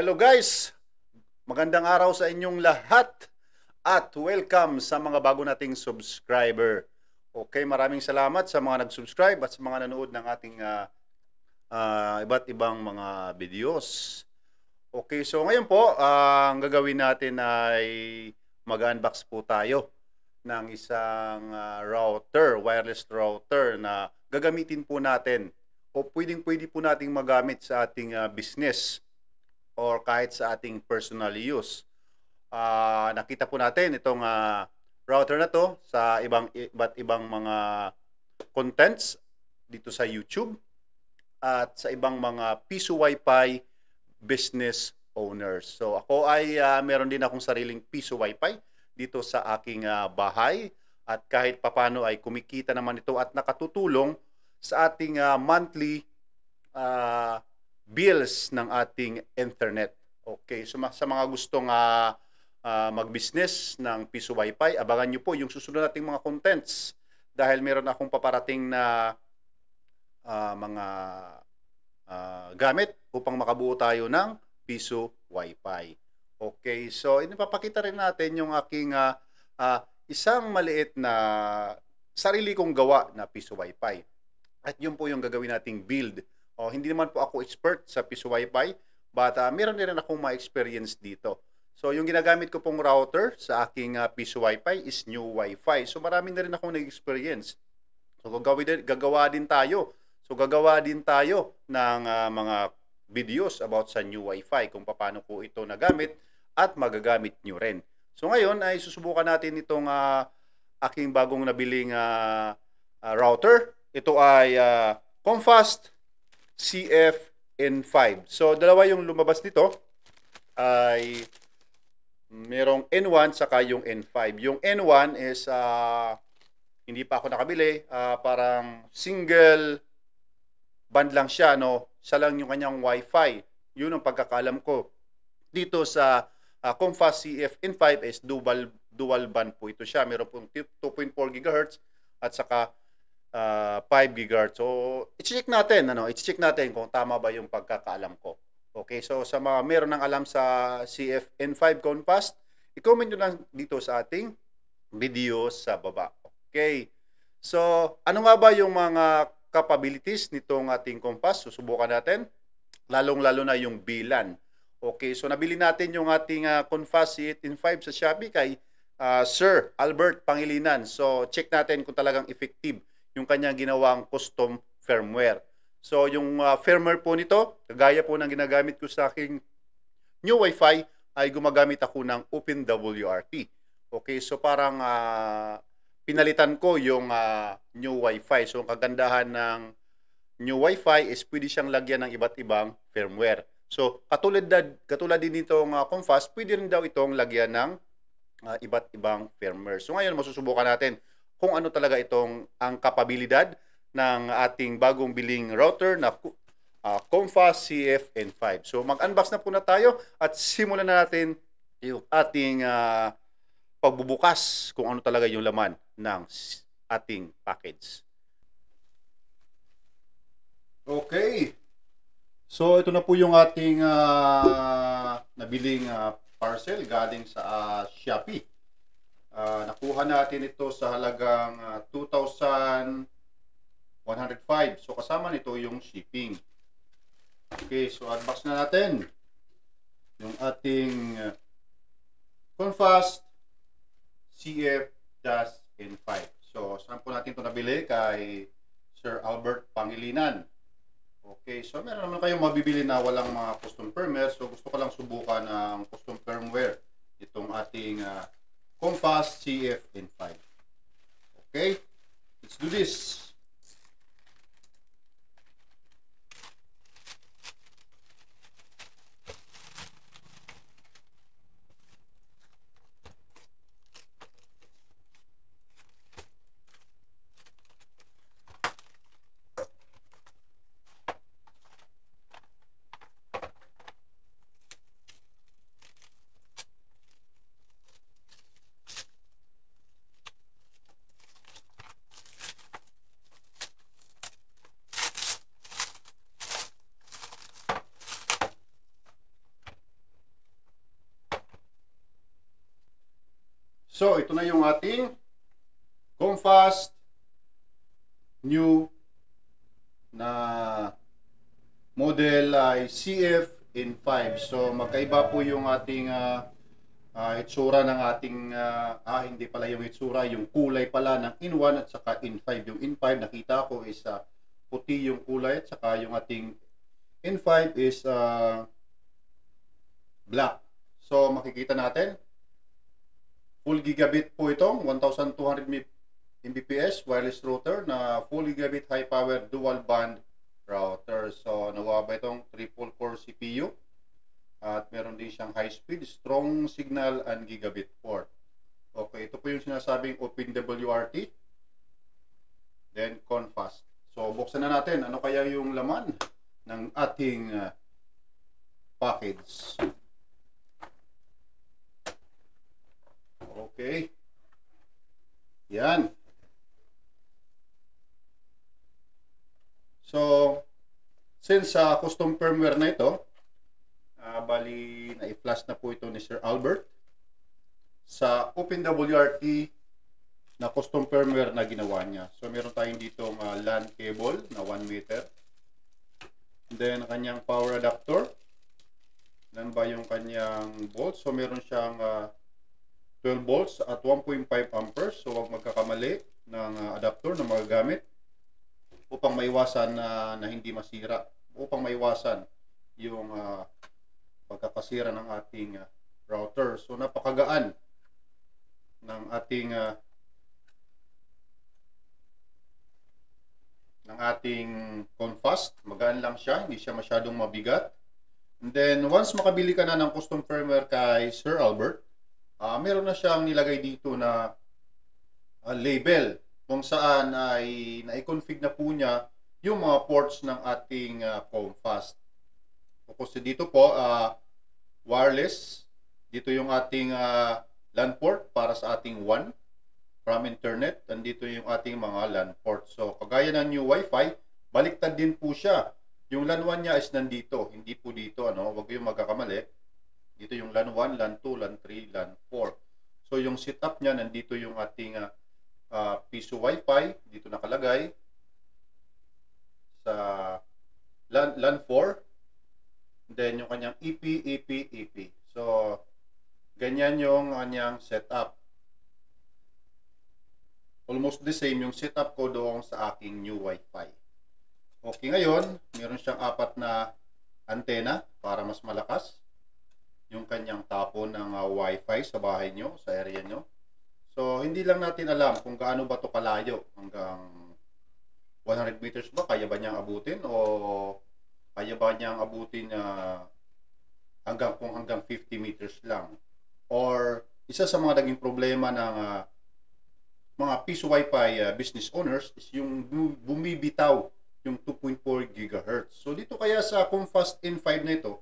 Hello guys! Magandang araw sa inyong lahat at welcome sa mga bago nating subscriber. Okay, maraming salamat sa mga nag-subscribe at sa mga nanood ng ating iba't ibang mga videos. Okay, so ngayon po, ang gagawin natin ay mag-unbox po tayo ng isang wireless router na gagamitin po natin o pwedeng-pwede po nating magamit sa ating business or kahit sa ating personal use. Nakita po natin itong router na to sa iba't ibang mga contents dito sa YouTube at sa ibang mga Piso Wi-Fi business owners. So ako ay meron din akong sariling Piso Wi-Fi dito sa aking bahay at kahit papano ay kumikita naman ito at nakatutulong sa ating monthly bills ng ating internet. Okay, so sa mga gustong mag-business ng Piso Wi-Fi, abangan nyo po yung susunod nating mga contents dahil meron akong paparating na mga gamit upang makabuo tayo ng Piso Wi-Fi. Okay, so ipapakita rin natin yung aking isang maliit na sarili kong gawa na Piso Wi-Fi. At yun po yung gagawin nating build. Hindi naman po ako expert sa Piso Wi-Fi, but meron din akong ma-experience dito. So, yung ginagamit ko pong router sa aking Piso Wi-Fi is New Wi-Fi. So, marami na rin akong nag-experience. So, gagawa din tayo. So, gagawa din tayo ng mga videos about sa New Wi-Fi, kung paano po ito nagamit at magagamit nyo rin. So, ngayon ay susubukan natin itong aking bagong nabiling router. Ito ay Comfast CF-N5. So, dalawa yung lumabas dito ay merong N1 saka yung N5. Yung N1 is hindi pa ako nakabili. Parang single band lang siya. No? Siya lang yung kanyang Wi-Fi. Yun ang pagkakalam ko. Dito sa Comfast CF-N5 is dual band po ito siya. Meron pong 2.4 GHz at saka 5 GHz. So, i-check natin, i-check natin kung tama ba yung pagkakaalam ko. Okay, so sa mga meron ng alam sa CF-N5 Comfast, i-comment nyo lang dito sa ating video sa baba. Okay, so ano nga ba yung mga capabilities nitong ating Comfast? Susubukan natin, lalong-lalo na yung bilan. Okay, so nabili natin yung ating Comfast CF-N5 sa Shopee kay Sir Albert Pangilinan. So, check natin kung talagang effective yung kanyang ginawang custom firmware. So, yung firmware po nito, kagaya po ng ginagamit ko sa aking New Wi-Fi, ay gumagamit ako ng OpenWRT. Okay, so parang pinalitan ko yung New Wi-Fi. So, ang kagandahan ng New Wi-Fi is pwede siyang lagyan ng iba't ibang firmware. So, katulad din nitong Comfast, pwede rin daw itong lagyan ng iba't ibang firmware. So, ngayon masusubukan natin kung ano talaga itong ang kapabilidad ng ating bagong biling router na Comfast CF-N5. So mag-unbox na po na tayo at simulan na natin yung ating pagbubukas kung ano talaga yung laman ng ating package. Okay. So ito na po yung ating nabiling parcel galing sa Shopee. Nakuha natin ito sa halagang 2,105. So, kasama nito yung shipping. Okay, so unbox na natin yung ating Comfast CF-N5. So, saan po natin ito nabili? Kay Sir Albert Pangilinan. Okay, so meron naman kayong mabibili na walang mga custom firmware. So, gusto ko lang subukan ng custom firmware itong ating Comfast CF-N5. Okay, let's do this. So, ito na yung ating Comfast new na model ay CF-N5. So, magkaiba po yung ating itsura ng ating hindi pala yung itsura, yung kulay pala ng N1 at saka N5. Yung N5 nakita ko is puti yung kulay at saka yung ating N5 is black. So, makikita natin full gigabit po itong 1200 Mbps wireless router na full gigabit high power dual band router. So, nawaba itong triple core CPU at meron din siyang high speed, strong signal and gigabit port. Okay, ito po yung sinasabing OpenWRT then Comfast. So, buksan na natin ano kaya yung laman ng ating package. Okay. Yan. So, since custom firmware na ito, bali na-i-flash na po ito ni Sir Albert sa OpenWRT na custom firmware na ginawa niya. So, meron tayong ditong LAN cable na 1 meter. And then, kanyang power adapter. Yan ba yung kanyang volts? So, meron siyang 12 volts at 1.5 amperes. So, huwag magkakamali ng adapter na magagamit upang maiwasan na hindi masira. Upang maiwasan yung pagkakasira ng ating router. So, napakagaan ng ating Comfast. Magaan lang siya, hindi siya masyadong mabigat. And then, once makabili ka na ng custom firmware kay Sir Albert, meron na siyang nilagay dito na label kung saan ay na-config na po niya yung mga ports ng ating Comfast. Kasi dito po, wireless. Dito yung ating LAN port para sa ating WAN from internet. Nandito yung ating mga LAN port. So, kagaya ng new Wi-Fi, baliktad din po siya. Yung LAN 1 niya is nandito. Hindi po dito. Huwag yung magkakamali. Dito yung LAN 1, LAN 2, LAN 3, LAN 4. So, yung setup niya, nandito yung ating piso Wi-Fi. Dito nakalagay. Sa LAN 4. Then, yung kanyang EP, EP, EP. So, ganyan yung kanyang setup. Almost the same yung setup ko doon sa aking new Wi-Fi. Okay, ngayon, meron siyang 4 na antena para mas malakas yung kanyang tapo ng Wi-Fi sa bahay nyo, sa area nyo. So, hindi lang natin alam kung gaano ba ito kalayo. Hanggang 100 meters ba? Kaya ba niyang abutin? O kaya ba niyang abutin hanggang 50 meters lang? Or isa sa mga naging problema ng mga piso Wi-Fi business owners is yung bumibitaw yung 2.4 GHz. So, dito kaya sa Comfast N5 na ito,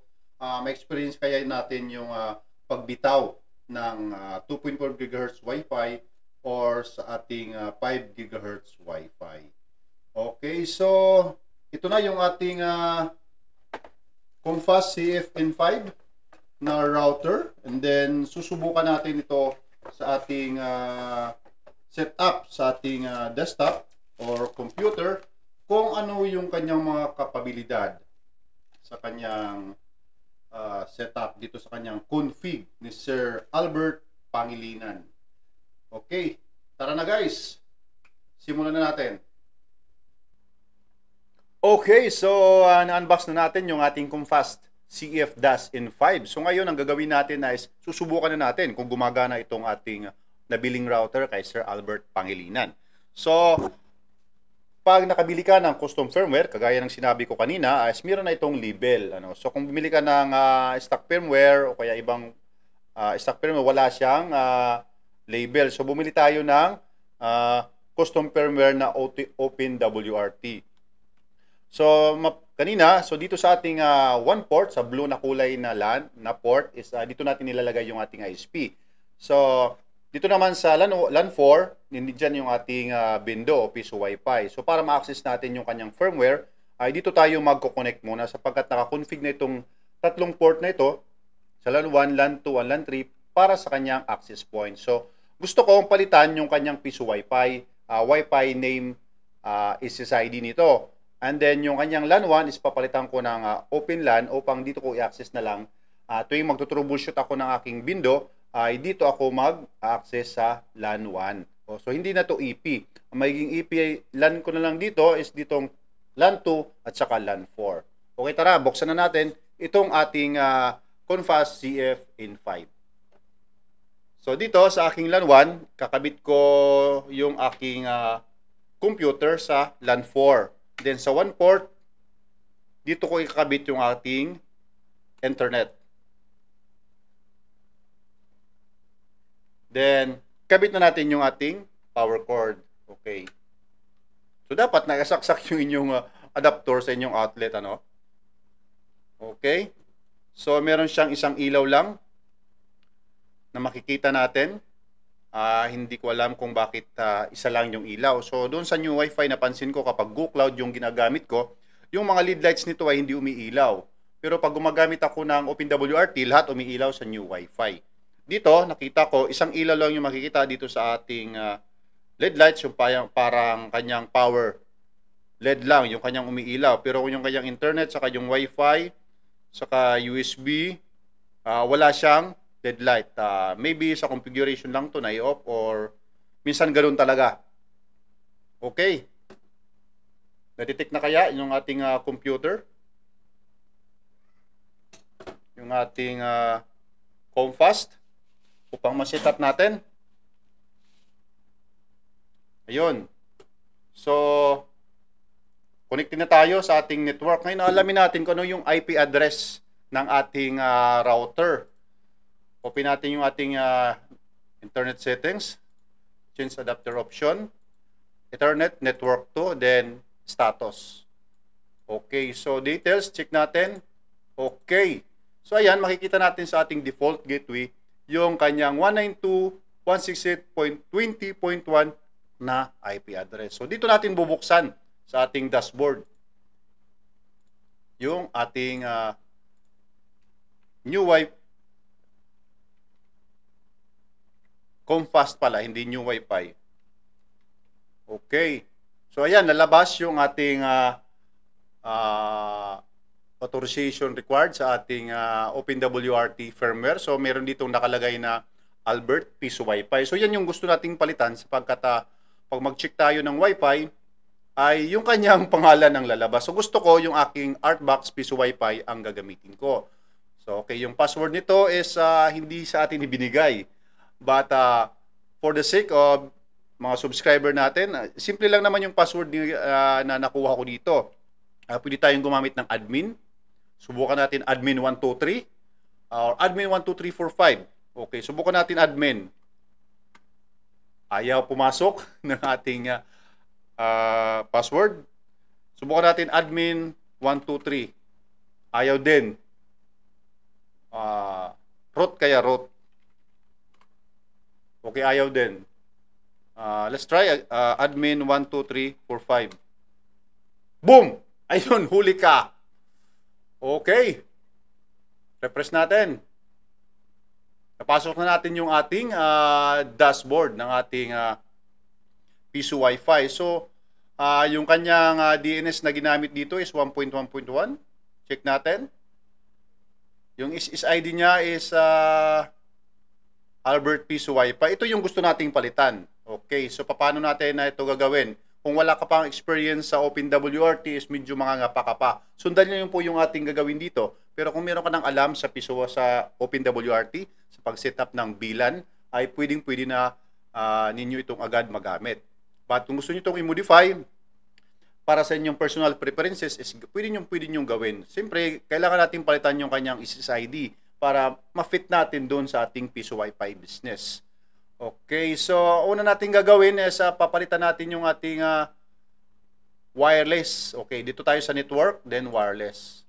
may experience kaya natin yung pagbitaw ng 2.4 GHz Wi-Fi or sa ating 5 GHz Wi-Fi. Okay, so ito na yung ating Comfast CF-N5 na router. And then, susubukan natin ito sa ating setup sa ating desktop or computer kung ano yung kanyang mga kapabilidad sa kanyang setup dito sa kanyang config ni Sir Albert Pangilinan. Okay, tara na guys. Simulan na natin. Okay, so na-unbox na natin yung ating Comfast CF-N5. So ngayon ang gagawin natin is susubukan na natin kung gumagana itong ating nabiling router kay Sir Albert Pangilinan. So pag nakabili ka ng custom firmware, kagaya ng sinabi ko kanina, is meron na itong label. So kung bumili ka ng stock firmware o kaya ibang stock firmware, wala siyang label. So bumili tayo ng custom firmware na OpenWRT. So kanina, so dito sa ating one port, sa blue na kulay na LAN na port, is dito natin nilalagay yung ating ISP. So dito naman sa LAN 4, hindi dyan yung ating Bindo o piso Wi-Fi. So para ma-access natin yung kanyang firmware, ay dito tayo magko-connect muna sapagkat naka-config na itong tatlong port na ito sa LAN 1, LAN 2, and LAN 3 para sa kanyang access point. So gusto kong palitan yung kanyang piso Wi-Fi. Wi-Fi name is SSID nito. And then yung kanyang LAN 1 is papalitan ko ng Open LAN upang dito ko i-access na lang. Tuwing magtutroubleshoot ako ng aking Bindo, ay dito ako mag-access sa LAN 1. So hindi na to EP. Ang magiging EP LAN ko na lang dito is ditong LAN 2 at saka LAN 4. Okay, tara, buksan na natin itong ating Confast CF-in5. So dito sa aking LAN 1, kakabit ko yung aking computer sa LAN 4. Then sa 1 port, dito ko ikakabit yung ating internet. Then kabit na natin yung ating power cord. Okay. So dapat nakasaksak yung inyong adapter sa inyong outlet, ano? Okay. So meron siyang isang ilaw lang na makikita natin. Hindi ko alam kung bakit isa lang yung ilaw. So doon sa new Wi-Fi, napansin ko kapag GoCloud yung ginagamit ko, yung mga lead lights nito ay hindi umiilaw. Pero pag gumagamit ako ng OpenWRT, lahat umiilaw sa new Wi-Fi. Dito, nakita ko, isang ilaw lang yung makikita dito sa ating LED lights, yung parang kanyang power LED lang, yung kanyang umiilaw. Pero yung kanyang internet, saka yung Wi-Fi, saka USB, wala siyang LED light. Maybe sa configuration lang to na i-off or minsan ganoon talaga. Okay. Natitake na kaya yung ating computer? Yung ating Confast upang ma-set up natin. Ayun. So, connected na tayo sa ating network. Ngayon, alamin natin kung ano yung IP address ng ating router. Open natin yung ating internet settings. Change adapter option. Ethernet, network 2, then status. Okay, so details, check natin. Okay. So ayan, makikita natin sa ating default gateway yung kanyang 192.168.20.1 na IP address. So dito natin bubuksan sa ating dashboard yung ating new Wi-Fi. Confast pala, hindi new Wi-Fi. Okay. So ayan, lalabas yung ating authorization required sa ating OpenWRT firmware. So meron ditong nakalagay na Albert Piso Wi-Fi. So yan yung gusto nating palitan sapagkat pag mag-check tayo ng Wi-Fi ay yung kanyang pangalan ang lalabas. So gusto ko yung aking Artbox Piso Wi-Fi ang gagamitin ko. So okay, yung password nito is hindi sa atin ibinigay. But for the sake of mga subscriber natin, simple lang naman yung password na nakuha ko dito. Pwede tayong gumamit ng admin. Subukan natin admin 123 or admin 12345. Okay, subukan natin admin. Ayaw pumasok ng ating password. Subukan natin admin 123. Ayaw din. Root kaya root. Okay, ayaw din. Let's try admin 12345. Boom! Ayun, huli ka. Okay. Refresh natin. Napasok na natin yung ating dashboard ng ating Piso Wi-Fi. So, yung kanyang DNS na ginamit dito is 1.1.1. Check natin. Yung SSID niya is Albert Piso Wi-Fi. Ito yung gusto nating palitan. Okay, so paano natin na ito gagawin? Kung wala ka pang experience sa OpenWRT is medyo mangangapa ka pa. Sundan niyo po yung ating gagawin dito. Pero kung meron ka ng alam sa Piso sa OpenWRT, sa pag-setup ng VLAN, ay pwedeng-pwede na ninyo itong agad magamit. But kung gusto niyo itong i-modify para sa inyong personal preferences, is pwede nyo gawin. Siyempre, kailangan natin palitan yung kanyang SSID para ma-fit natin doon sa ating Piso Wi-Fi business. Okay, so una natin gagawin is papalitan natin yung ating wireless. Okay, dito tayo sa network, then wireless.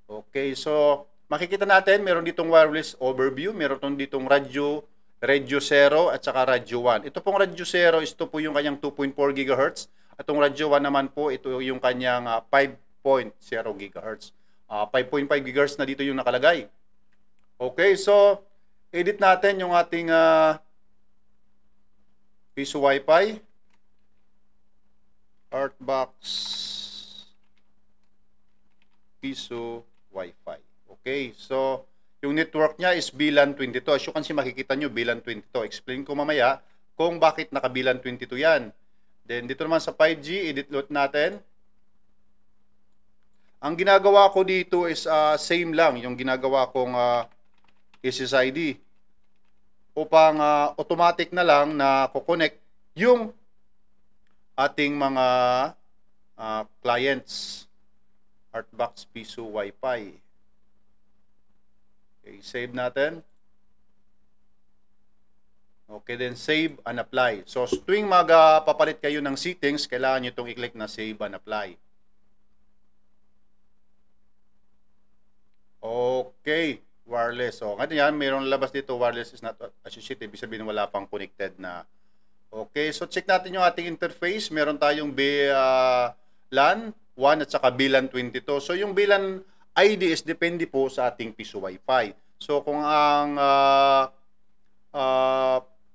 Okay, so makikita natin, meron ditong wireless overview, meron ditong radio 0 at saka radio 1. Ito pong radio 0, ito po yung kanyang 2.4 GHz. At itong radio 1 naman po, ito yung kanyang 5.0 GHz. 5.5 GHz na dito yung nakalagay. Okay, so edit natin yung ating piso Wi-Fi. Artbox piso Wi-Fi. Okay, so yung network niya is VLAN 22. As you can see, makikita nyo VLAN 22. Explain ko mamaya kung bakit naka VLAN 22 yan. Then dito naman sa 5G, edit load natin. Ang ginagawa ko dito is same lang yung ginagawa kong SSID upang automatic na lang na kukonect yung ating mga clients. Artbox piso Wi-Fi. Okay, save natin. Okay, then save and apply. So, tuwing magpapalit kayo ng settings, kailangan nyo itong i-click na save and apply. Okay, wireless. So, ngayon yan, mayroong labas dito, wireless is not associated. Ibig sabihin wala pang connected na. Okay, so check natin yung ating interface. Meron tayong LAN 1 at saka VLAN 22. So, yung VLAN ID is depende po sa ating piso Wi-Fi. So, kung ang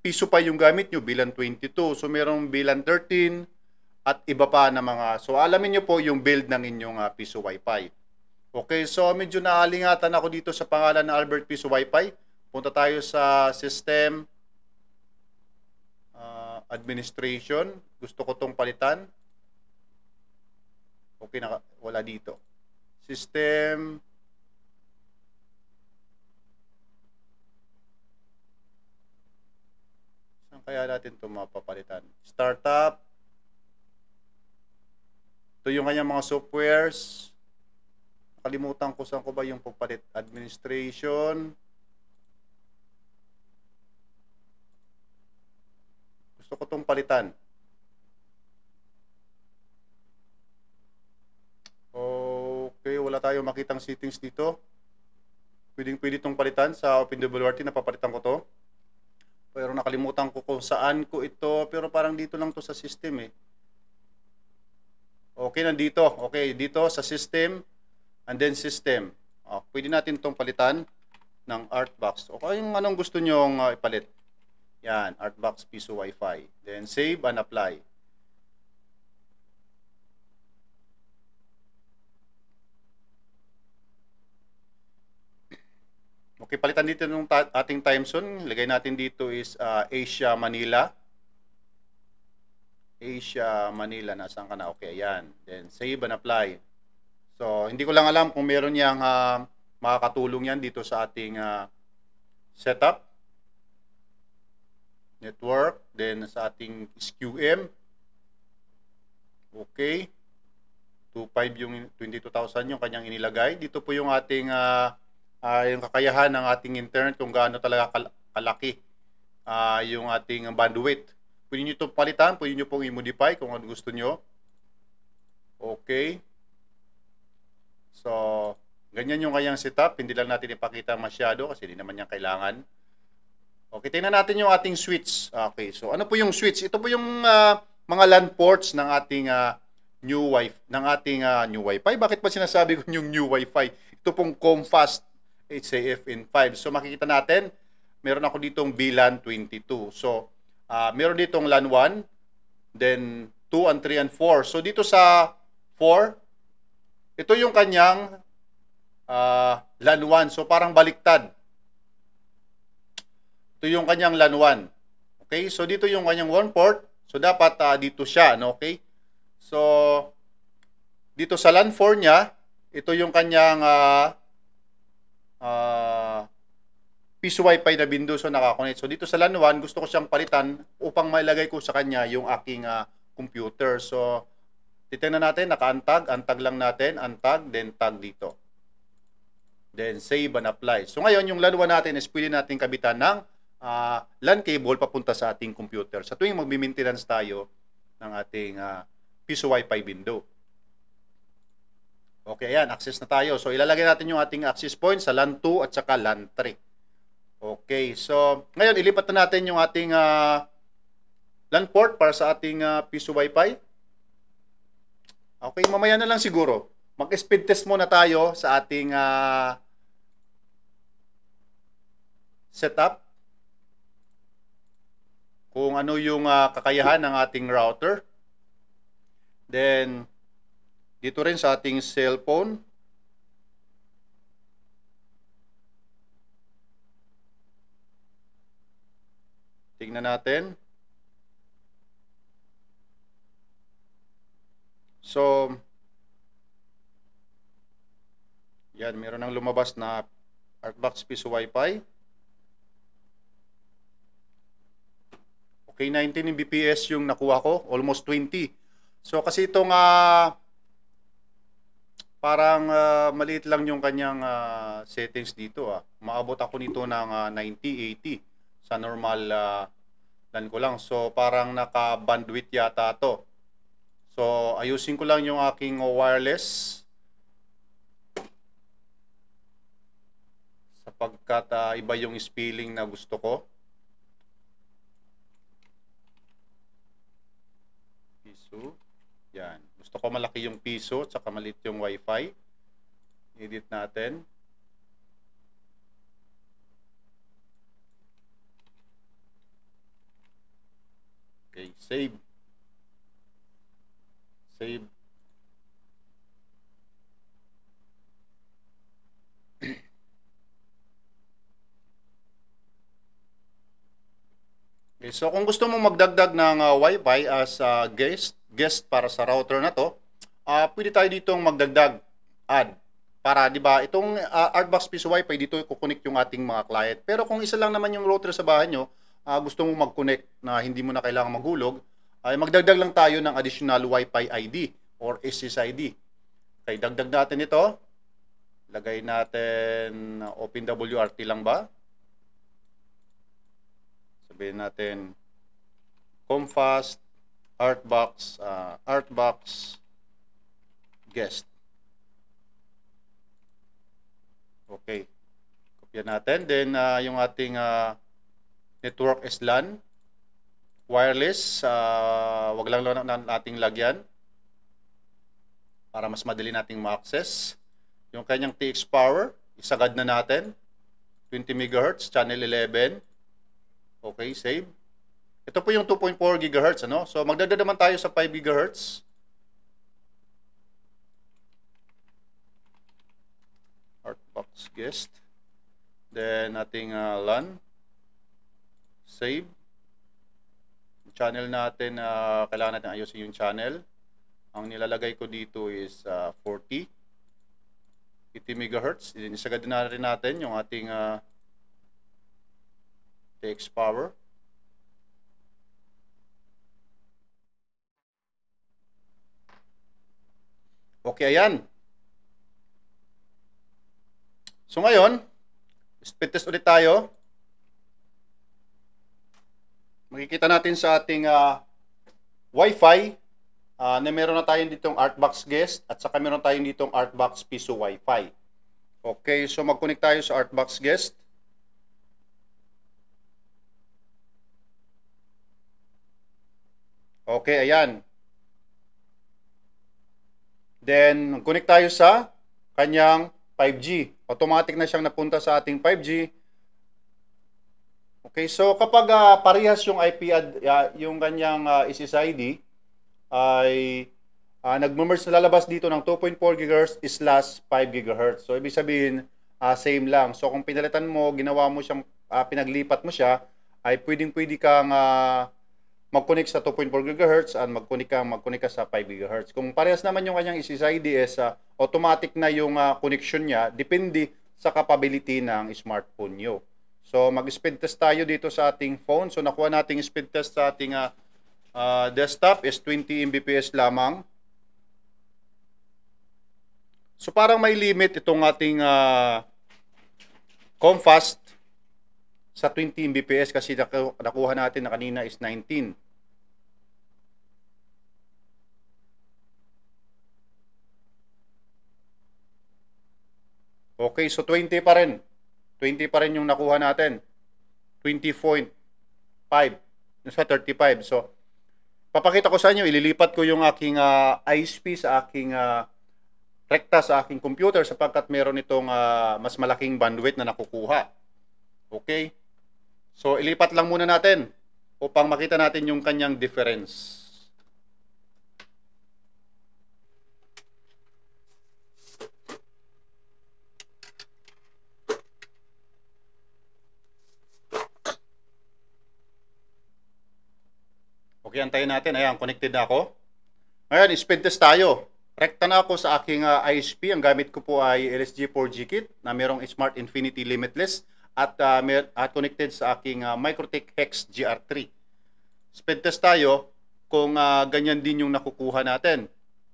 piso pa yung gamit nyo, VLAN 22. So, merong VLAN 13 at iba pa na mga. So, alamin nyo po yung build ng inyong piso Wi-Fi. Okay, so medyo naalingatan ako dito sa pangalan ng Albert Piso Wi-Fi. Punta tayo sa System, Administration. Gusto ko tong palitan. Okay, wala dito. System. Saan kaya natin ito mapapalitan? Startup. Ito yung kanyang mga softwares. Nakalimutan ko saan ko ba yung pagpalit. Administration. Gusto ko itong palitan. Okay, wala tayong makitang settings dito. Pwede itong palitan sa OpenWRT, napapalitan ko to. Pero nakalimutan ko kung saan ko ito, pero parang dito lang to sa system eh. Okay, nandito. Okay, dito sa system, and then system. Pwede natin itong palitan ng Artbox. Okay, yung anong gusto nyong ipalit. Yan, Artbox piso Wi-Fi. Then save and apply. Okay, palitan dito ng ating time zone. Lagay natin dito is Asia, Manila. Asia, Manila. Nasaan ka na? Okay, ayan. Then save and apply. So, hindi ko lang alam kung meron niyang makakatulong yan dito sa ating setup. Network. Then sa ating SQM. Okay. 2.5 yung 22,000 yung kanyang inilagay. Dito po yung ating yung kakayahan ng ating internet kung gaano talaga kalaki yung ating bandwidth. Pwede nyo ito palitan, pwede nyo pong i-modify kung ano gusto nyo. Okay. So, ganyan yung kanyang setup. Hindi lang natin ipakita masyado kasi hindi naman niya kailangan. Okay, tingnan natin yung ating switch. Okay, so ano po yung switch? Ito po yung mga LAN ports ng ating new Wi-Fi. Bakit pa sinasabi ko yung new Wi-Fi? Ito pong Comfast HAF-N5. So makikita natin, meron ako ditong VLAN 22. So meron ditong LAN 1, then 2 and 3 and 4. So dito sa 4, ito yung kanyang LAN 1. So parang baliktad. Ito yung kanyang LAN 1. Okay? So dito yung kanyang 1 port. So dapat dito siya, no? Okay? So dito sa LAN 4 niya, ito yung kanyang piso Wi-Fi na Windows so nakakonect. So dito sa LAN 1, gusto ko siyang palitan upang mailagay ko sa kanya yung aking computer. So titingnan natin, naka-untag, untag lang natin, untag, then tag dito. Then save and apply. So ngayon yung LAN 1 natin is pwede natin kabitan ng LAN cable papunta sa ating computer. Sa tuwing magmi-maintenance tayo ng ating piso Wi-Fi window. Okay, ayan, access na tayo. So ilalagay natin yung ating access point sa LAN 2 at saka LAN 3. Okay, so ngayon ilipat na natin yung ating LAN port para sa ating piso Wi-Fi. Okay, mamaya na lang siguro. Mag-speed test muna tayo sa ating setup. Kung ano yung kakayahan ng ating router. Then, dito rin sa ating cellphone. Tingnan natin. So, yan, meron ng lumabas na Artbox Piso Wi-Fi. Okay, 19 Mbps yung nakuha ko, almost 20. So, kasi itong parang maliit lang yung kanyang settings dito. Maabot ako nito ng 90-80 sa normal LAN ko lang. So, parang naka-bandwidth yata to. So, ayusin ko lang yung aking wireless sapagkat iba yung spelling na gusto ko. Piso. Yan. Gusto ko malaki yung piso at saka maliit yung Wi-Fi. Edit natin. Okay, save. Save. Okay, so kung gusto mong magdagdag ng Wi-Fi as guest para sa router na to, pwede tayo ditong magdagdag add. Para, di ba, itong Artbox Piso Wi-Fi, dito i-connect yung ating mga client. Pero kung isa lang naman yung router sa bahay nyo, gusto mong mag-connect na hindi mo na kailangan maghulog, ay magdagdag lang tayo ng additional Wi-Fi ID or SSID. Okay, dagdag natin ito. Lagay natin OpenWRT lang ba? Sabihin natin Comfast Artbox guest. Okay. Kopya natin. Then yung ating network is LAN. Wireless, wag lang nating lagyan para mas madali nating ma-access. Yung kanyang TX power, isagad na natin. 20 MHz, channel 11. Okay, save. Ito po yung 2.4 GHz, ano? So magdagdag naman tayo sa 5 GHz. Artbox guest. Then ating LAN. Save. Channel natin, kailangan natin ayusin yung channel. Ang nilalagay ko dito is 40 MHz. Isagad na rin natin yung ating TX power. Okay, ayan. So ngayon, speed test ulit tayo. Makikita natin sa ating Wi-Fi na meron na tayong ditong Artbox guest at saka meron tayong ditong Artbox Piso Wi-Fi. Okay, so mag-connect tayo sa Artbox guest. Okay, ayan. Then, connect tayo sa kanyang 5G. Automatic na siyang napunta sa ating 5G. Okay, so kapag parehas yung IP yung kanyang SSID ay nagme-merge na lalabas dito ng 2.4 GHz / 5 GHz. So ibig sabihin same lang. So kung pinalitan mo, ginawa mo siyang pinaglipat mo siya, ay pwedeng-pwede kang mag-connect sa 2.4 GHz at mag-connect ka sa 5 GHz. Kung parehas naman yung kanyang SSID is automatic na yung connection niya, depende sa capability ng smartphone nyo. So mag-speed test tayo dito sa ating phone. So nakuha nating speed test sa ating desktop is 20 Mbps lamang. So parang may limit itong ating Comfast sa 20 Mbps kasi nakuha natin na kanina is 19. Okay, so 20 pa rin. 20 pa rin yung nakuha natin. 20.5. Sa 35. So, papakita ko sa inyo, ililipat ko yung aking ISP sa aking rekta sa aking computer sapagkat meron itong mas malaking bandwidth na nakukuha. Okay? So, ilipat lang muna natin upang makita natin yung kanyang difference. Okay, antayin natin. Ayan, connected na ako. Ngayon, speed test tayo. Rekta na ako sa aking ISP. Ang gamit ko po ay LSG 4G kit na merong Smart Infinity Limitless at connected sa aking Microtech Hex GR3. Speed test tayo kung ganyan din yung nakukuha natin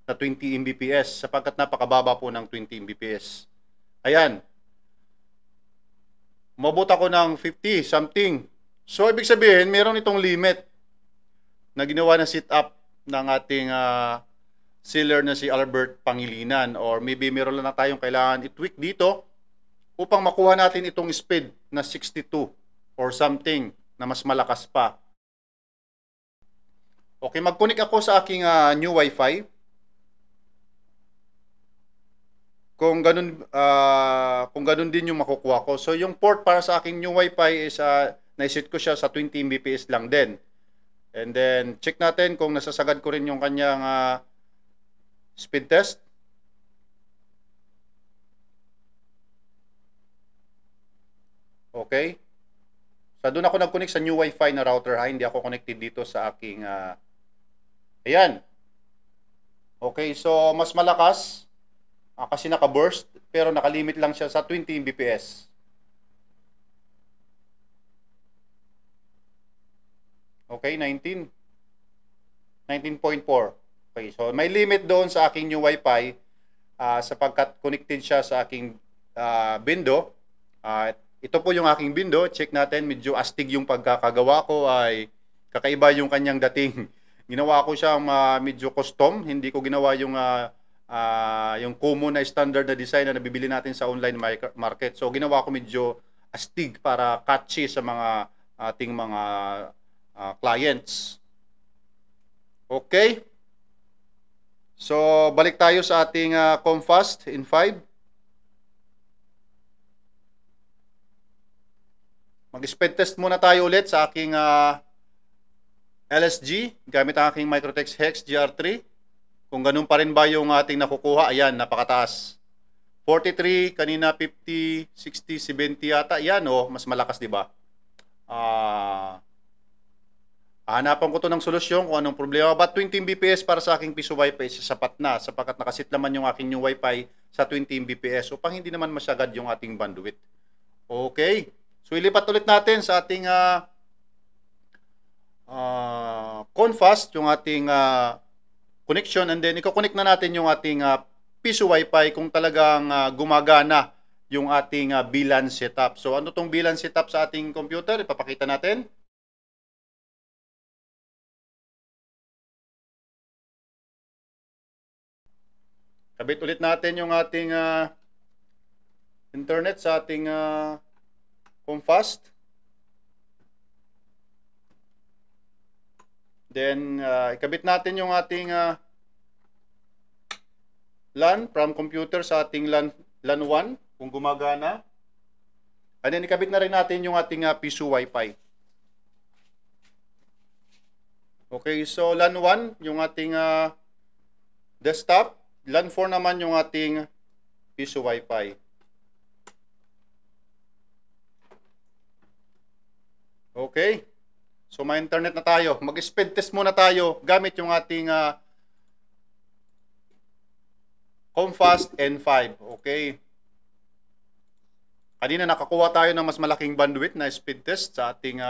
na 20 Mbps sapagkat napakababa po ng 20 Mbps. Ayan. Umabot ako ng 50 something. So, ibig sabihin, meron itong limit na ginawa na sit-up ng ating seller na si Albert Pangilinan, or maybe meron lang na tayong kailangan i-tweak dito upang makuha natin itong speed na 62 or something na mas malakas pa. Okay, mag-connect ako sa aking new Wi-Fi. Kung ganun din yung makukuha ko. So yung port para sa aking new Wi-Fi is na-set ko siya sa 20 Mbps lang din. And then check natin kung nasasagad ko rin yung kanyang speed test. Okay. So doon ako nag-connect sa new Wi-Fi na router ha. Hindi ako connected dito sa aking ayan. Okay, so mas malakas kasi naka-burst pero nakalimit lang siya sa 20 Mbps. Okay, 19.4. Okay, so may limit doon sa aking new Wi-Fi sapagkat connected siya sa aking bindo. Ito po yung aking bindo. Check natin, medyo astig yung pagkakagawa ko, ay kakaiba yung kanyang dating. Ginawa ko siyang medyo custom, hindi ko ginawa yung common na standard na design na nabibili natin sa online market. So ginawa ko medyo astig para catchy sa mga ating mga clients. Okay? So, balik tayo sa ating Comfast in 5. Mag-speed test muna tayo ulit sa aking LSG gamit ang aking Microtech Hex GR3. Kung ganun pa rin ba yung ating nakukuha, ayan, napakataas. 43, kanina 50, 60, 70 yata. Ayan, mas malakas, di ba? Hanapan ko to ng solusyon kung anong problema. But 20 Mbps para sa aking piso Wi-Fi sapat na sapagkat nakasit naman yung aking new Wi-Fi sa 20 Mbps upang hindi naman masyagad yung ating bandwidth. Okay. So ilipat ulit natin sa ating Comfast yung ating connection, and then i-connect na natin yung ating piso Wi-Fi kung talagang gumagana yung ating VLAN setup. So ano tong VLAN setup sa ating computer? Ipapakita natin. Kabit ulit natin yung ating internet sa ating Comfast. Then, ikabit natin yung ating LAN from computer sa ating LAN 1 kung gumagana. And then, ikabit na rin natin yung ating piso Wi-Fi. Okay, so LAN 1 yung ating desktop. LAN 4 naman yung ating piso Wi-Fi. Okay. So may internet na tayo. Mag-speed test muna tayo gamit yung ating Comfast N5. Okay. Kanina nakakuha tayo ng mas malaking bandwidth na speed test sa ating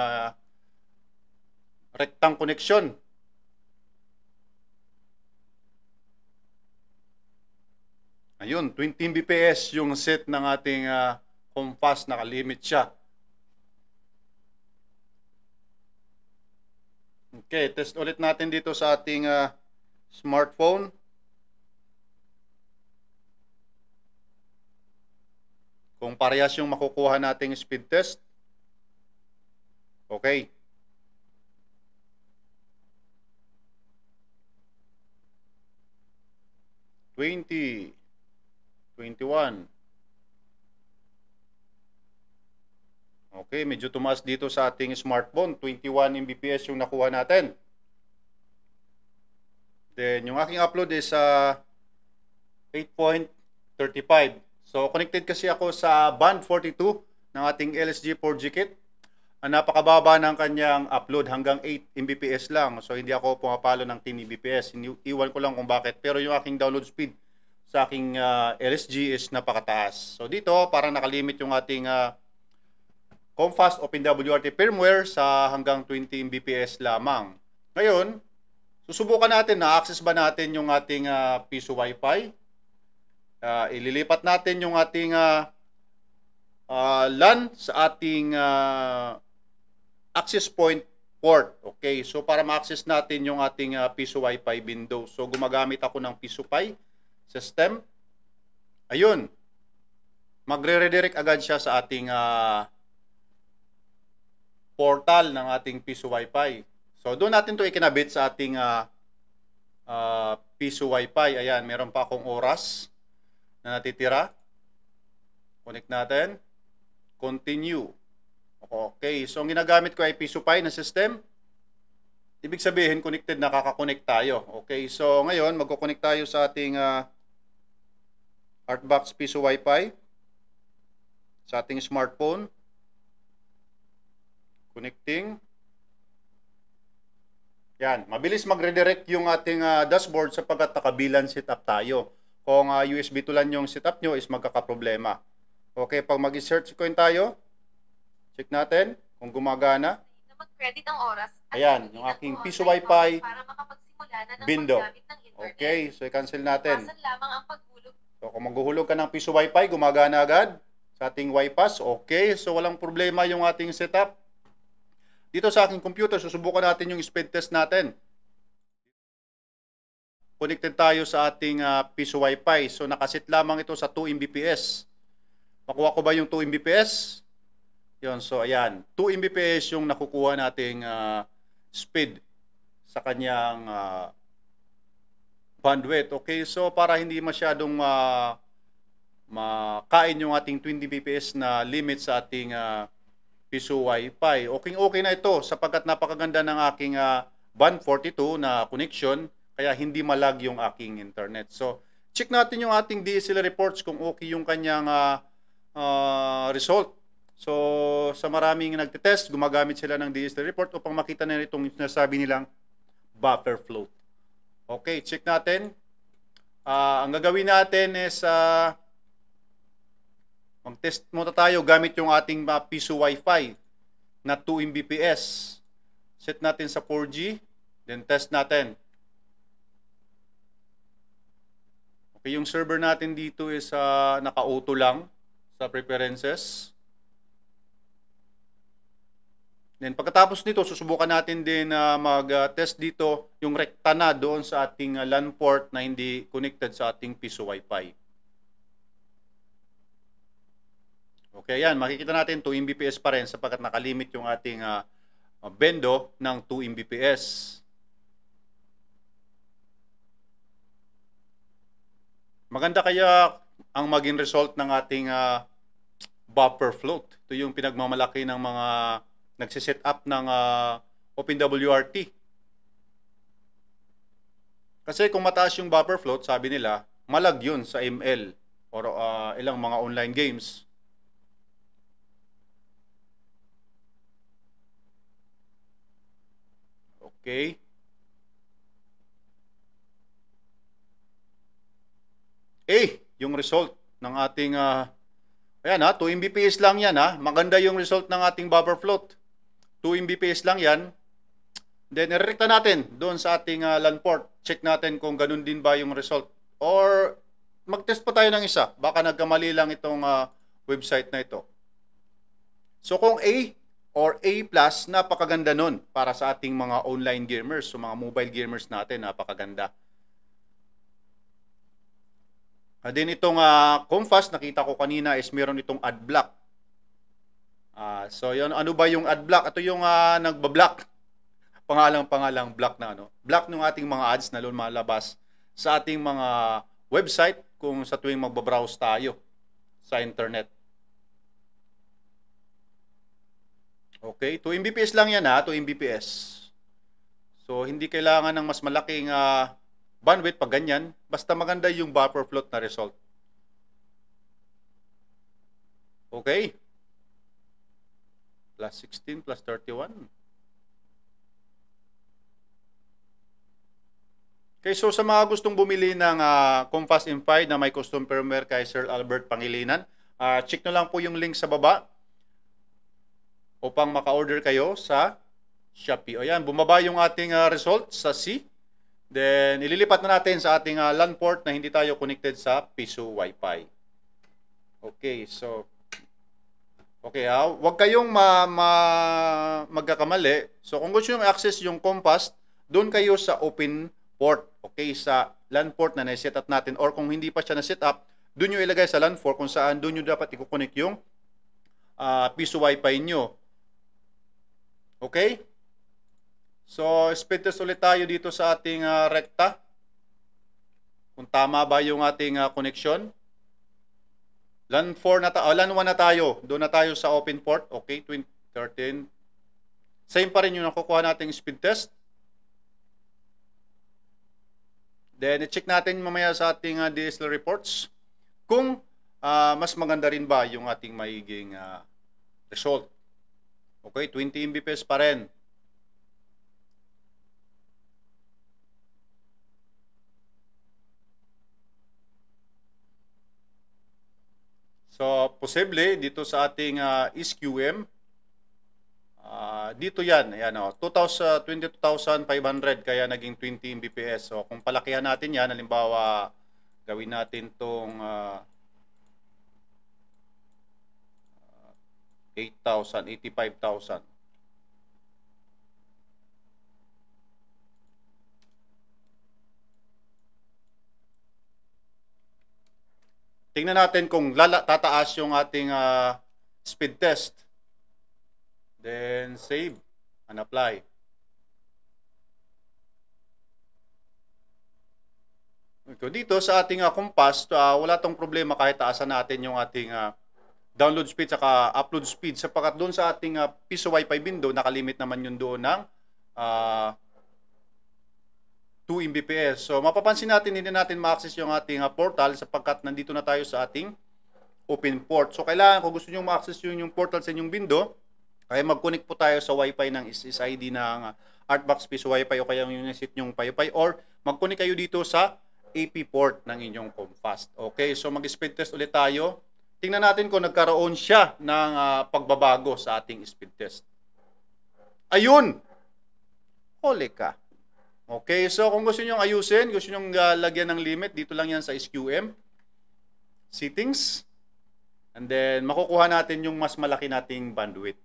rectang connection. Ayun, 20 Mbps yung set ng ating Comfast, nakalimit siya. Okay, test ulit natin dito sa ating smartphone. Kung parehas yung makukuha nating speed test. Okay. $20, $21. Okay, medyo tumaas dito sa ating smartphone. 21 Mbps yung nakuha natin. Then, yung aking upload is 8.35. So, connected kasi ako sa band 42 ng ating LSG 4G kit. Ang napakababa ng kanyang upload, hanggang 8 Mbps lang. So, hindi ako pumapalo ng 10 Mbps. Iwan ko lang kung bakit. Pero yung aking download speed sa aking LSG is napakataas. So, dito, parang nakalimit yung ating Comfast OpenWRT firmware sa hanggang 20 Mbps lamang. Ngayon, susubukan natin na access ba natin yung ating piso Wi-Fi. Ililipat natin yung ating LAN sa ating access point port. Okay, so para ma-access natin yung ating piso Wi-Fi window. So gumagamit ako ng piso Pi system. Ayun. Magre-redirect agad siya sa ating portal ng ating piso Wi-Fi. So doon natin to ikinabit sa ating piso Wi-Fi. Ayan, meron pa akong oras na natitira. Connect natin. Continue. Okay, so ang ginagamit ko ay piso Pi na system. Ibig sabihin, connected, nakaka-connect tayo. Okay, so ngayon, magko-connect tayo sa ating Artbox piso Wi-Fi sa ating smartphone. Connecting. Yan, mabilis mag-redirect yung ating dashboard sapagkat nakabilan setup tayo. Kung USB to LAN yung setup nyo is magkakaproblema. Okay, pag mag-search coin tayo, check natin kung gumagana. Mag-credit ang oras. Ayan, yung aking piso Wi-Fi window. Okay, so i-cancel natin. So kung maghuhulog ka ng piso Wi-Fi, gumagana agad sa ating Wi-Pass. Okay, so walang problema yung ating setup. Dito sa aking computer, susubukan natin yung speed test natin. Connected tayo sa ating piso Wi-Fi. So nakasit lamang ito sa 2 Mbps. Makuha ko ba yung 2 Mbps? Yun, so ayan. 2 Mbps yung nakukuha nating speed sa kanyang bandwidth. Okay, so para hindi masyadong makain yung ating 20 Mbps na limit sa ating piso Wi-Fi. Okay na ito sapagkat napakaganda ng aking band 42 na connection kaya hindi malag yung aking internet. So, check natin yung ating DSL reports kung okay yung kanyang result. So, sa maraming nagtitest, gumagamit sila ng DSL report upang makita nila itong sinasabi nilang buffer float. Okay, check natin. Ang gagawin natin is mag-test muna tayo gamit yung ating piso Wi-Fi na 2 Mbps. Set natin sa 4G, then test natin. Okay, yung server natin dito is naka-auto lang sa preferences. Then pagkatapos nito, susubukan natin din mag-test dito yung rekta na doon sa ating LAN port na hindi connected sa ating piso Wi-Fi. Okay, yan. Makikita natin 2 Mbps pa rin sapagkat nakalimit yung ating bendo ng 2 Mbps. Maganda kaya ang maging result ng ating buffer float. Ito yung pinagmamalaki ng mga nagsiset up ng OpenWRT. Kasi kung mataas yung buffer float, sabi nila, malag yun sa ML or ilang mga online games. Okay. Yung result ng ating ayan 2 Mbps lang yan Maganda yung result ng ating buffer float. 2 Mbps lang yan. Then irerekta natin doon sa ating LAN port. Check natin kung ganun din ba yung result. Or mag-test pa tayo ng isa. Baka nagkamali lang itong website na ito. So kung A or A+, napakaganda nun para sa ating mga online gamers, so mga mobile gamers natin, napakaganda. Din itong Comfast, nakita ko kanina is meron itong ad block. So yun, ano ba yung ad block? Ito yung nagbablock. Pangalang block na block ng ating mga ads na lumalabas sa ating mga website kung sa tuwing magbabrowse tayo sa internet. Okay, 2 Mbps lang yan ha, 2 Mbps. So, hindi kailangan ng mas malaking bandwidth pag ganyan. Basta maganda yung buffer float na result. Okay. Plus 16 plus 31. Okay, so sa mga gustong bumili ng Comfast M5 na may custom firmware kay Sir Albert Pangilinan, check nyo lang po yung link sa baba upang maka-order kayo sa Shopee. O yan, bumaba yung ating result sa C. Then, ililipat na natin sa ating LAN port na hindi tayo connected sa Piso Wi-Fi. Okay, so okay, huwag kayong magkakamali. So, kung gusto nyo access yung Compass, doon kayo sa open port. Okay, sa LAN port na na-set up natin. Or kung hindi pa siya na-set up, doon nyo ilagay sa LAN port kung saan doon nyo dapat i-connect yung Piso Wi-Fi nyo. Okay? So, speed test ulit tayo dito sa ating rekta. Kung tama ba yung ating connection. LAN 4 na LAN 1 na tayo. Doon na tayo sa open port. Okay, 13. Same pa rin yung nakukuha nating speed test. Then, i-check natin mamaya sa ating DSL reports kung mas maganda rin ba yung ating magiging result. Okay, 20 Mbps pa rin. So, posible dito sa ating SQM, dito yan, ayan, 22,500 kaya naging 20 Mbps. So, kung palakihan natin yan, halimbawa, gawin natin tong 8,000, 85,000. Tingnan natin kung tataas yung ating speed test. Then, save and apply. So, dito sa ating Compass, wala tong problema kahit taasan natin yung ating download speed saka upload speed. Sapagkat doon sa ating Piso Wi-Fi window, nakalimit naman yun doon ng 2 Mbps. So, mapapansin natin, hindi natin ma-access yung ating portal sapagkat nandito na tayo sa ating open port. So, kailangan kung gusto nyo ma-access yung portal sa inyong window, kaya mag-connect po tayo sa Wi-Fi ng SSID ng Artbox Piso Wi-Fi o kaya yung set yung Wi-Fi or mag-connect kayo dito sa AP port ng inyong Comfast. Okay, so mag-speed test ulit tayo. Tingnan natin kung nagkaroon siya ng pagbabago sa ating speed test. Ayun! Huli ka. Okay, so kung gusto nyo ayusin, gusto nyo lagyan ng limit, dito lang yan sa SQM. Settings. And then, makukuha natin yung mas malaki nating bandwidth.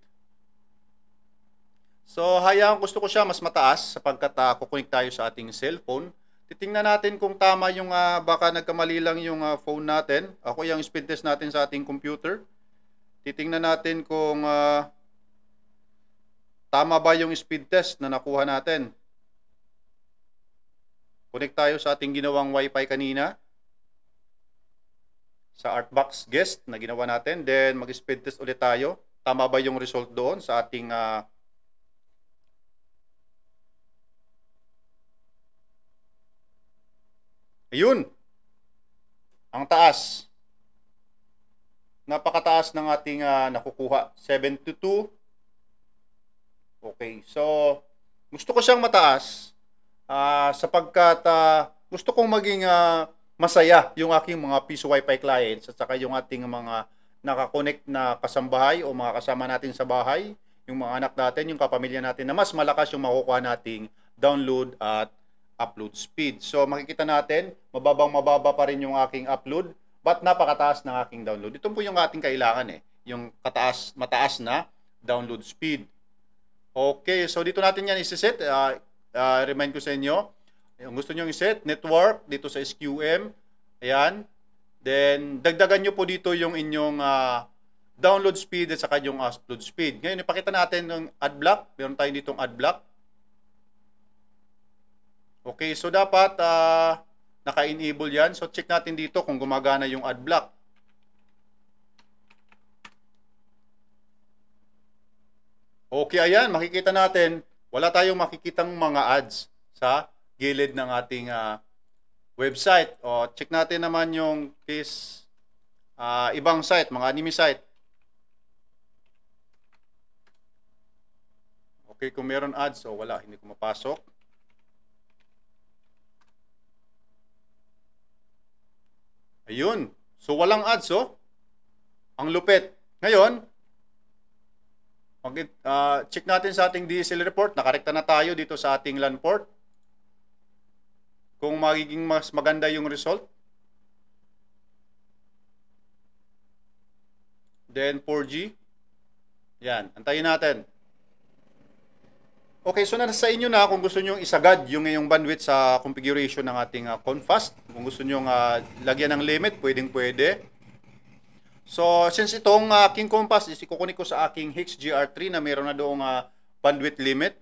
So, hayaan gusto ko siya mas mataas sapagkat kukunik tayo sa ating cellphone. Titingnan natin kung tama yung baka nagkamali lang yung phone natin. Ako yung speed test natin sa ating computer. Titingnan natin kung tama ba yung speed test na nakuha natin. Connect tayo sa ating ginawang Wi-Fi kanina. Sa Artbox guest na ginawa natin. Then mag-speed test ulit tayo. Tama ba yung result doon sa ating ayun. Ang taas. Napakataas ng ating nakukuha. 722. Okay. So, gusto ko siyang mataas sapagkat gusto kong maging masaya yung aking mga Piso Wi-Fi clients at saka yung ating mga nakakonect na kasambahay o mga kasama natin sa bahay, yung mga anak natin, yung kapamilya natin na mas malakas yung makukuha nating download at upload speed. So makikita natin, mababa pa rin yung aking upload but napakataas ng aking download. Ito po yung ating kailangan yung mataas na download speed. Okay, so dito natin yan isi-set. Remind ko sa inyo, yung gusto nyo i-set, network, dito sa SQM, ayan. Then, dagdagan nyo po dito yung inyong download speed at saka yung upload speed. Ngayon, ipakita natin ng ad block. Meron tayo ditong ad block. Okay, so dapat naka-enable yan. So, check natin dito kung gumagana yung ad block. Okay, ayan, makikita natin, wala tayong makikitang mga ads sa gilid ng ating website. O, check natin naman yung ibang site, mga anime site. Okay, kung meron ads, o wala, hindi ko mapasok. Ayun. So, walang ads, oh. Ang lupit. Ngayon, check natin sa ating DSL report. Nakarekta na tayo dito sa ating LAN port. Kung magiging mas maganda yung result. Then 4G. Yan. Antayin natin. Okay, so nasa inyo na kung gusto nyo isagad yung ngayong bandwidth sa configuration ng ating Confast. Kung gusto nyo lagyan ng limit, pwedeng-pwede. So, since itong aking Compass is ikukunin ko sa aking HGR3 na meron na doong bandwidth limit,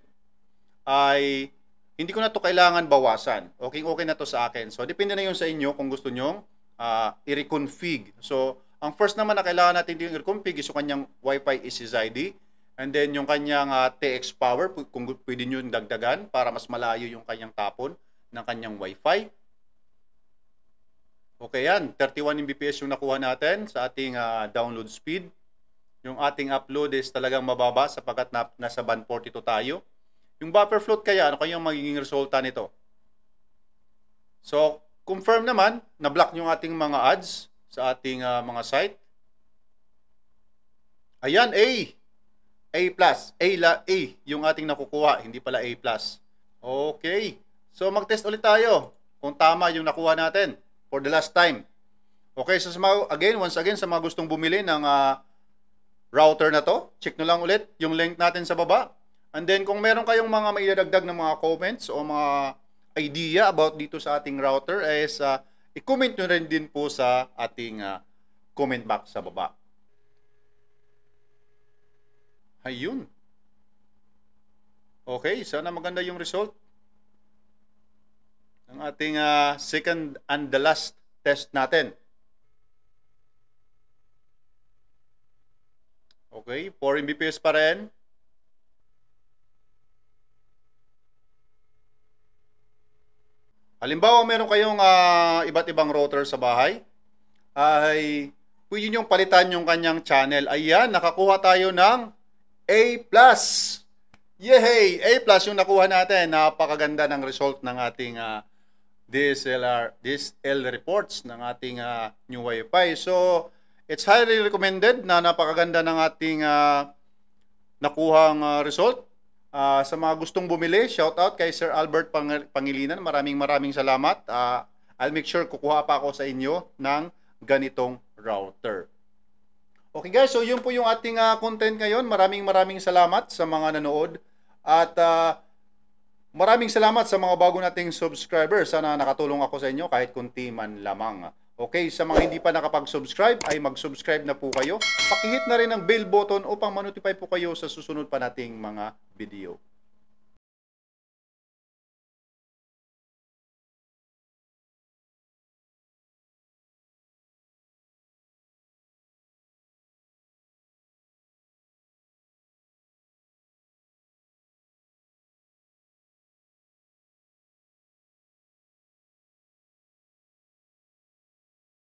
ay hindi ko na to kailangan bawasan. Okay na to sa akin. So, depende na yun sa inyo kung gusto nyo i-reconfig. So, ang first naman na kailangan natin yung i-reconfig is yung kanyang Wi-Fi SSID. And then yung kanyang TX power, kung pwede nyo dagdagan para mas malayo yung kanyang tapon ng kanyang Wi-Fi. Okay yan, 31 Mbps yung nakuha natin sa ating download speed. Yung ating upload is talagang mababa sapagkat nasa band 42 tayo. Yung buffer float kaya, ano kayang magiging resulta nito? So, confirm naman, na-block yung ating mga ads sa ating mga site. Ayan, A+, yung ating nakukuha, hindi pala A+. Okay. So, mag-test ulit tayo kung tama yung nakuha natin for the last time. Okay, so once again, sa mga gustong bumili ng router na to, check nyo lang ulit yung link natin sa baba. And then, kung meron kayong mga maidadagdag na mga comments o mga idea about dito sa ating router, is i-comment nyo rin din po sa ating comment box sa baba. Ayun. Okay, sana maganda yung result ng ating second and the last test natin. Okay, 4 Mbps pa rin. Halimbawa, meron kayong iba't ibang router sa bahay, ay pwede nyo palitan yung kanyang channel. Ayan, nakakuha tayo ng A+. Yay! A+ yung nakuha natin. Napakaganda ng result ng ating DSL reports ng ating new Wi-Fi. So, it's highly recommended na napakaganda ng ating nakuhang result. Sa mga gustong bumili, shout out kay Sir Albert Pangilinan. Maraming salamat. I'll make sure kukuha pa ako sa inyo ng ganitong router. Okay guys, so yun po yung ating content ngayon. Maraming salamat sa mga nanood. At maraming salamat sa mga bago nating subscribers. Sana nakatulong ako sa inyo kahit kunti man lamang. Okay, sa mga hindi pa nakapag-subscribe ay mag-subscribe na po kayo. Pakihit na rin ang bell button upang ma-notify po kayo sa susunod pa nating mga video.